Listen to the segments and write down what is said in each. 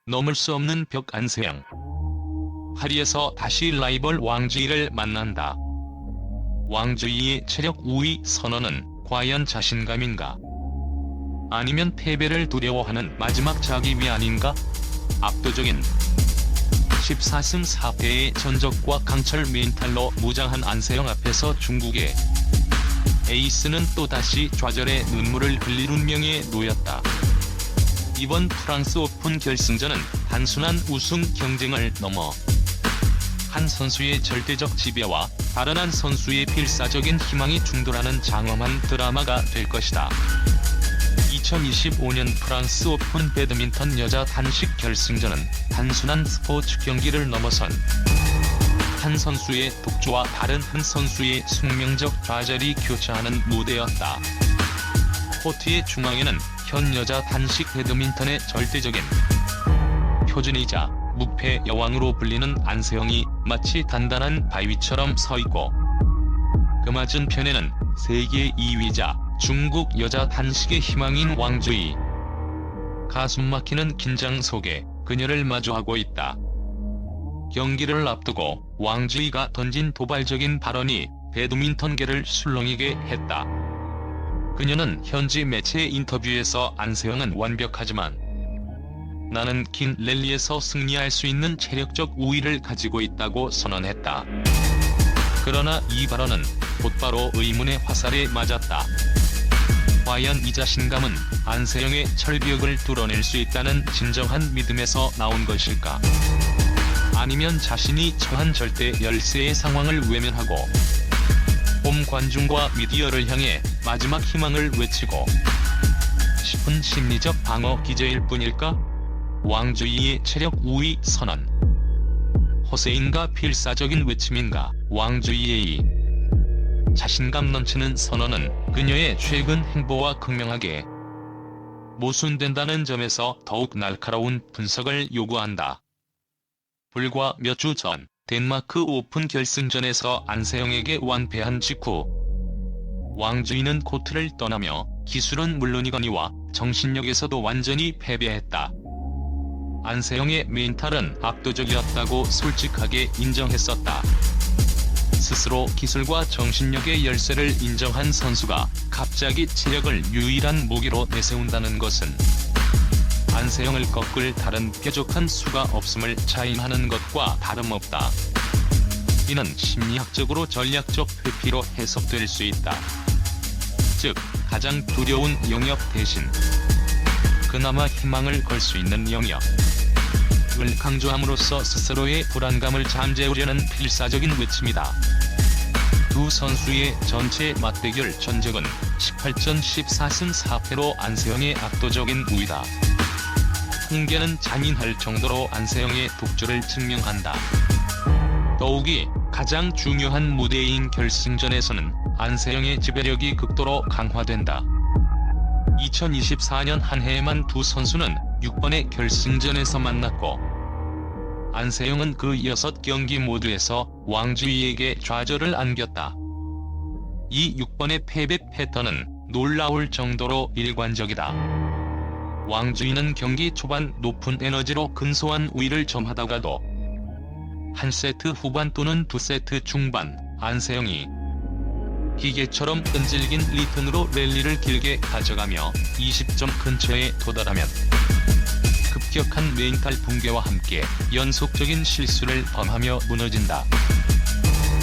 넘을 수 없는 벽 안세영. 파리에서 다시 라이벌 왕주이를 만난다. 왕주이의 체력 우위 선언은 과연 자신감인가? 아니면 패배를 두려워하는 마지막 자기 위안인가? 압도적인 14승 4패의 전적과 강철 멘탈로 무장한 안세영 앞에서 중국의 에이스는 또다시 좌절의 눈물을 흘릴 운명에 놓였다. 이번 프랑스 오픈 결승전은 단순한 우승 경쟁을 넘어 한 선수의 절대적 지배와 다른 한 선수의 필사적인 희망이 충돌하는 장엄한 드라마가 될 것이다. 2025년 프랑스 오픈 배드민턴 여자 단식 결승전은 단순한 스포츠 경기를 넘어선 한 선수의 독주와 다른 한 선수의 숙명적 좌절이 교차하는 무대였다. 코트의 중앙에는 현 여자 단식 배드민턴의 절대적인 표준이자 무패 여왕으로 불리는 안세영이 마치 단단한 바위처럼 서 있고, 그 맞은편에는 세계 2위자 중국 여자 단식의 희망인 왕주이. 가슴 막히는 긴장 속에 그녀를 마주하고 있다. 경기를 앞두고 왕주이가 던진 도발적인 발언이 배드민턴계를 술렁이게 했다. 그녀는 현지 매체 인터뷰에서 안세영은 완벽하지만 나는 긴 랠리에서 승리할 수 있는 체력적 우위를 가지고 있다고 선언했다. 그러나 이 발언은 곧바로 의문의 화살에 맞았다. 과연 이 자신감은 안세영의 철벽을 뚫어낼 수 있다는 진정한 믿음에서 나온 것일까? 아니면 자신이 처한 절대 열세의 상황을 외면하고 홈 관중과 미디어를 향해 마지막 희망을 외치고 싶은 심리적 방어 기제일 뿐일까? 왕주이의 체력 우위 선언. 호세인가 필사적인 외침인가? 왕주이의 자신감 넘치는 선언은 그녀의 최근 행보와 극명하게 모순된다는 점에서 더욱 날카로운 분석을 요구한다. 불과 몇 주 전 덴마크 오픈 결승전에서 안세영에게 완패한 직후 왕주이는 코트를 떠나며 기술은 물론이거니와 정신력에서도 완전히 패배했다. 안세영의 멘탈은 압도적이었다고 솔직하게 인정했었다. 스스로 기술과 정신력의 열세를 인정한 선수가 갑자기 체력을 유일한 무기로 내세운다는 것은 안세영을 꺾을 다른 뾰족한 수가 없음을 자인하는 것과 다름없다. 이는 심리학적으로 전략적 회피로 해석될 수 있다. 즉, 가장 두려운 영역 대신 그나마 희망을 걸 수 있는 영역을 강조함으로써 스스로의 불안감을 잠재우려는 필사적인 외침이다. 두 선수의 전체 맞대결 전적은 18전 14승 4패로 안세영의 압도적인 우위다. 통계는 잔인할 정도로 안세영의 독주를 증명한다. 더욱이 가장 중요한 무대인 결승전에서는 안세영의 지배력이 극도로 강화된다. 2024년 한 해에만 두 선수는 6번의 결승전에서 만났고 안세영은 그 6경기 모두에서 왕주이에게 좌절을 안겼다. 이 6번의 패배 패턴은 놀라울 정도로 일관적이다. 왕주이는 경기 초반 높은 에너지로 근소한 우위를 점하다가도 한 세트 후반 또는 두 세트 중반 안세영이 기계처럼 끈질긴 리턴으로 랠리를 길게 가져가며 20점 근처에 도달하면 급격한 멘탈 붕괴와 함께 연속적인 실수를 범하며 무너진다.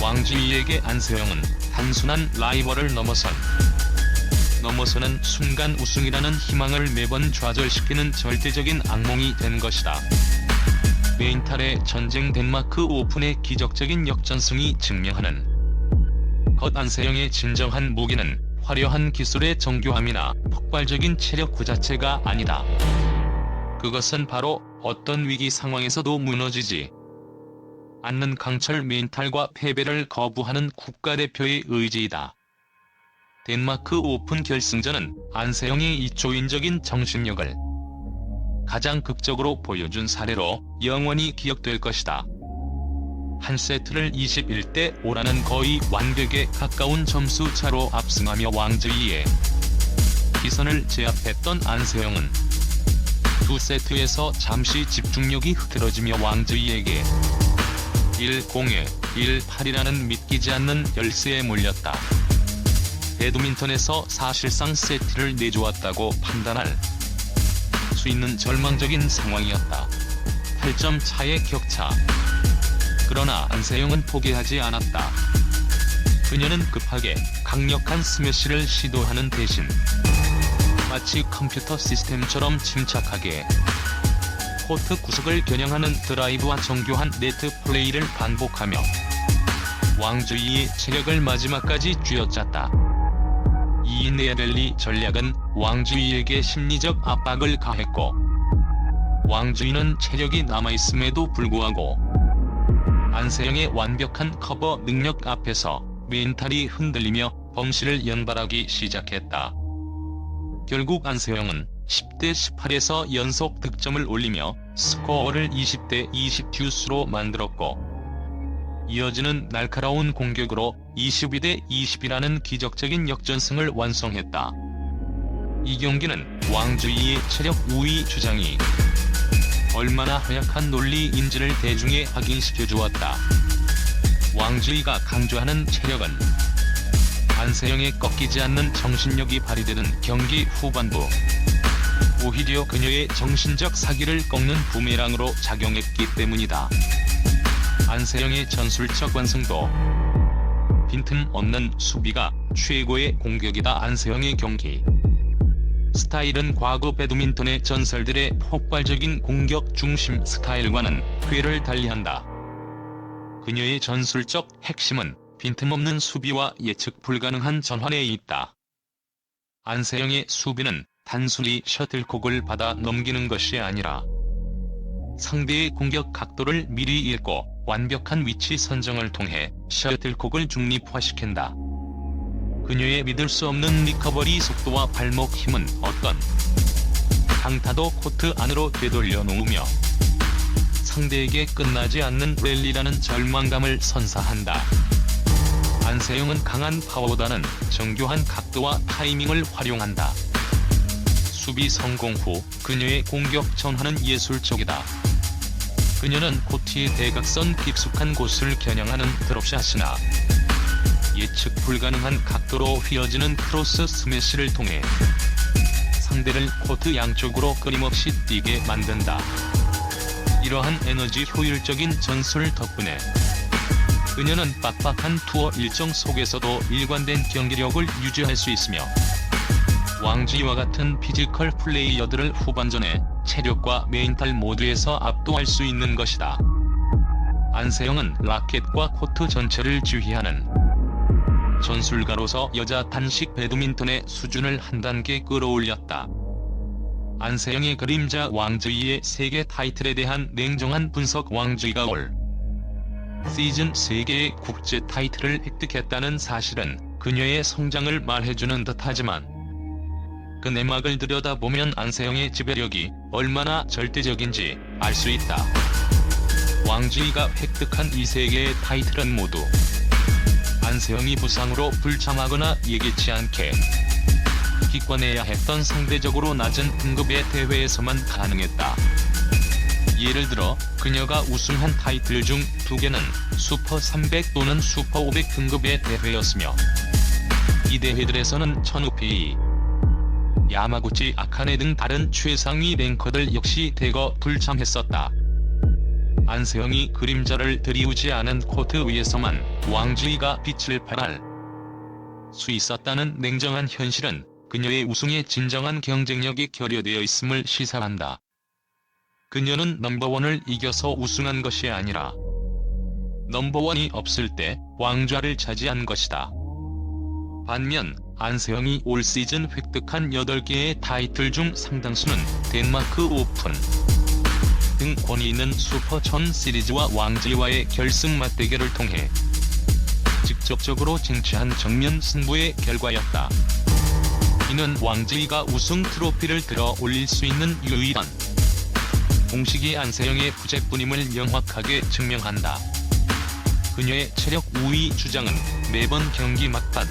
왕주이에게 안세영은 단순한 라이벌을 넘어서는 순간 우승이라는 희망을 매번 좌절시키는 절대적인 악몽이 된 것이다. 멘탈의 전쟁 덴마크 오픈의 기적적인 역전승이 증명하는 것. 안세영의 진정한 무기는 화려한 기술의 정교함이나 폭발적인 체력 그 자체가 아니다. 그것은 바로 어떤 위기 상황에서도 무너지지 않는 강철 멘탈과 패배를 거부하는 국가대표의 의지이다. 덴마크 오픈 결승전은 안세영의 이초인적인 정신력을 가장 극적으로 보여준 사례로 영원히 기억될 것이다. 한 세트를 21대 5라는 거의 완벽에 가까운 점수 차로 압승하며 왕주이의 기선을 제압했던 안세영은 두 세트에서 잠시 집중력이 흐트러지며 왕즈이에게 1-0에 1-8이라는 믿기지 않는 열세에 몰렸다. 배드민턴에서 사실상 세트를 내주었다고 판단할 수 있는 절망적인 상황이었다. 8점 차의 격차. 그러나 안세영은 포기하지 않았다. 그녀는 급하게 강력한 스매시를 시도하는 대신 마치 컴퓨터 시스템처럼 침착하게 코트 구석을 겨냥하는 드라이브와 정교한 네트 플레이를 반복하며 왕즈이의 체력을 마지막까지 쥐어짰다. 이 네아랠리 전략은 왕즈이에게 심리적 압박을 가했고, 왕즈이는 체력이 남아있음에도 불구하고 안세영의 완벽한 커버 능력 앞에서 멘탈이 흔들리며 범실을 연발하기 시작했다. 결국 안세영은 10대 18에서 연속 득점을 올리며 스코어를 20대 20 듀스로 만들었고, 이어지는 날카로운 공격으로 22대 20이라는 기적적인 역전승을 완성했다. 이 경기는 왕즈이의 체력 우위 주장이 얼마나 허약한 논리인지를 대중에 확인시켜 주었다. 왕즈이가 강조하는 체력은 안세영의 꺾이지 않는 정신력이 발휘되는 경기 후반부, 오히려 그녀의 정신적 사기를 꺾는 부메랑으로 작용했기 때문이다. 안세영의 전술적 완성도, 빈틈없는 수비가 최고의 공격이다. 안세영의 경기 스타일은 과거 배드민턴의 전설들의 폭발적인 공격 중심 스타일과는 궤를 달리한다. 그녀의 전술적 핵심은 빈틈없는 수비와 예측 불가능한 전환에 있다. 안세영의 수비는 단순히 셔틀콕을 받아 넘기는 것이 아니라 상대의 공격 각도를 미리 읽고 완벽한 위치 선정을 통해 셔틀콕을 중립화시킨다. 그녀의 믿을 수 없는 리커버리 속도와 발목 힘은 어떤 강타도 코트 안으로 되돌려 놓으며 상대에게 끝나지 않는 랠리라는 절망감을 선사한다. 안세영은 강한 파워보다는 정교한 각도와 타이밍을 활용한다. 수비 성공 후 그녀의 공격 전환은 예술적이다. 그녀는 코트의 대각선 깊숙한 곳을 겨냥하는 드롭샷이나 예측 불가능한 각도로 휘어지는 크로스 스매시를 통해 상대를 코트 양쪽으로 끊임없이 뛰게 만든다. 이러한 에너지 효율적인 전술 덕분에 그녀는 빡빡한 투어 일정 속에서도 일관된 경기력을 유지할 수 있으며 왕즈이와 같은 피지컬 플레이어들을 후반전에 체력과 멘탈 모두에서 압도할 수 있는 것이다. 안세영은 라켓과 코트 전체를 지휘하는 전술가로서 여자 단식 배드민턴의 수준을 한 단계 끌어올렸다. 안세영의 그림자 왕즈이의 세계 타이틀에 대한 냉정한 분석. 왕즈이가 올 시즌 3개의 국제 타이틀을 획득했다는 사실은 그녀의 성장을 말해주는 듯하지만 그 내막을 들여다보면 안세영의 지배력이 얼마나 절대적인지 알 수 있다. 왕즈이가 획득한 이 3개의 타이틀은 모두 안세영이 부상으로 불참하거나 예기치 않게 기권해야 했던 상대적으로 낮은 등급의 대회에서만 가능했다. 예를 들어 그녀가 우승한 타이틀 중 2개는 슈퍼 300 또는 슈퍼 500 등급의 대회였으며 이 대회들에서는 천우페이, 야마구치 아카네 등 다른 최상위 랭커들 역시 대거 불참했었다. 안세영이 그림자를 들이우지 않은 코트 위에서만 왕즈이가 빛을 발할 수 있었다는 냉정한 현실은 그녀의 우승의 진정한 경쟁력이 결여되어 있음을 시사한다. 그녀는 넘버원을 이겨서 우승한 것이 아니라 넘버원이 없을 때 왕좌를 차지한 것이다. 반면 안세영이 올 시즌 획득한 8개의 타이틀 중 상당수는 덴마크 오픈 등 권위 있는 슈퍼 1000 시리즈와 왕즈이와의 결승 맞대결을 통해 직접적으로 쟁취한 정면 승부의 결과였다. 이는 왕즈이가 우승 트로피를 들어 올릴 수 있는 유일한 공식이 안세영의 부재뿐임을 명확하게 증명한다. 그녀의 체력 우위 주장은 매번 경기 막판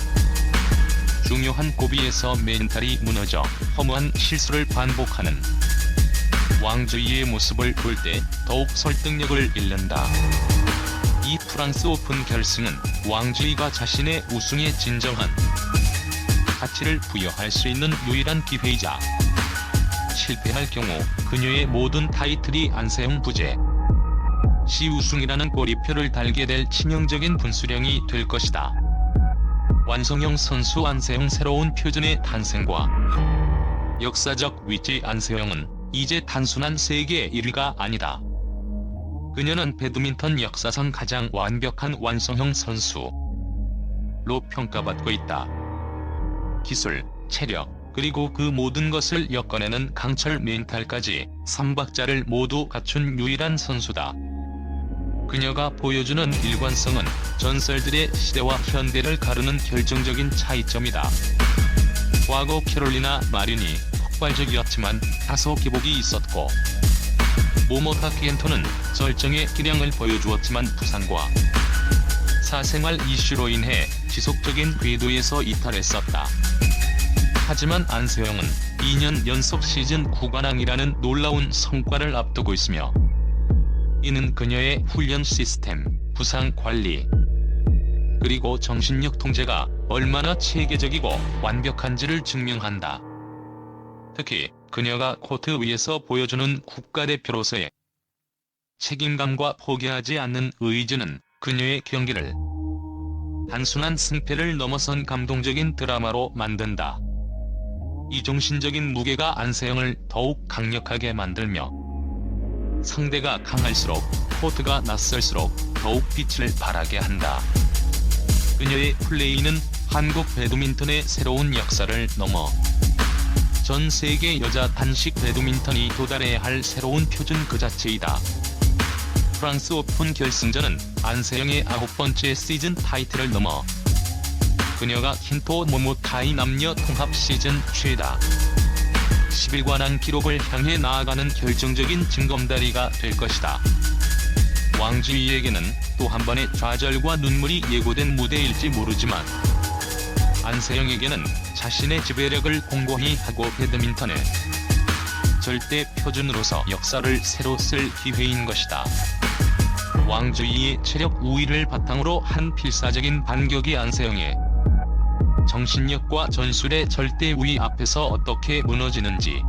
중요한 고비에서 멘탈이 무너져 허무한 실수를 반복하는 왕주이의 모습을 볼 때 더욱 설득력을 잃는다. 이 프랑스 오픈 결승은 왕주이가 자신의 우승에 진정한 가치를 부여할 수 있는 유일한 기회이자 실패할 경우 그녀의 모든 타이틀이 안세영 부재 시 우승이라는 꼬리표를 달게 될 치명적인 분수령이 될 것이다. 완성형 선수 안세영 새로운 표준의 탄생과 역사적 위치. 안세영은 이제 단순한 세계 1위가 아니다. 그녀는 배드민턴 역사상 가장 완벽한 완성형 선수로 평가받고 있다. 기술, 체력, 그리고 그 모든 것을 엮어내는 강철 멘탈까지 3박자를 모두 갖춘 유일한 선수다. 그녀가 보여주는 일관성은 전설들의 시대와 현대를 가르는 결정적인 차이점이다. 과거 캐롤리나 마린이 폭발적이었지만 다소 기복이 있었고, 모모타 켄토는 절정의 기량을 보여주었지만 부상과 사생활 이슈로 인해 지속적인 궤도에서 이탈했었다. 하지만 안세영은 2년 연속 시즌 9관왕이라는 놀라운 성과를 앞두고 있으며, 이는 그녀의 훈련 시스템, 부상 관리, 그리고 정신력 통제가 얼마나 체계적이고 완벽한지를 증명한다. 특히 그녀가 코트 위에서 보여주는 국가대표로서의 책임감과 포기하지 않는 의지는 그녀의 경기를 단순한 승패를 넘어선 감동적인 드라마로 만든다. 이 정신적인 무게가 안세영을 더욱 강력하게 만들며 상대가 강할수록 코트가 낯설수록 더욱 빛을 발하게 한다. 그녀의 플레이는 한국 배드민턴의 새로운 역사를 넘어 전 세계 여자 단식 배드민턴이 도달해야 할 새로운 표준 그 자체이다. 프랑스 오픈 결승전은 안세영의 9번째 시즌 타이틀을 넘어 그녀가 켄토 모모타의 남녀 통합 시즌 최다 11관왕 기록을 향해 나아가는 결정적인 징검다리가 될 것이다. 왕주이에게는 또 한 번의 좌절과 눈물이 예고된 무대일지 모르지만, 안세영에게는 자신의 지배력을 공고히 하고 배드민턴의 절대 표준으로서 역사를 새로 쓸 기회인 것이다. 왕주이의 체력 우위를 바탕으로 한 필사적인 반격이 안세영의 정신력과 전술의 절대 우위 앞에서 어떻게 무너지는지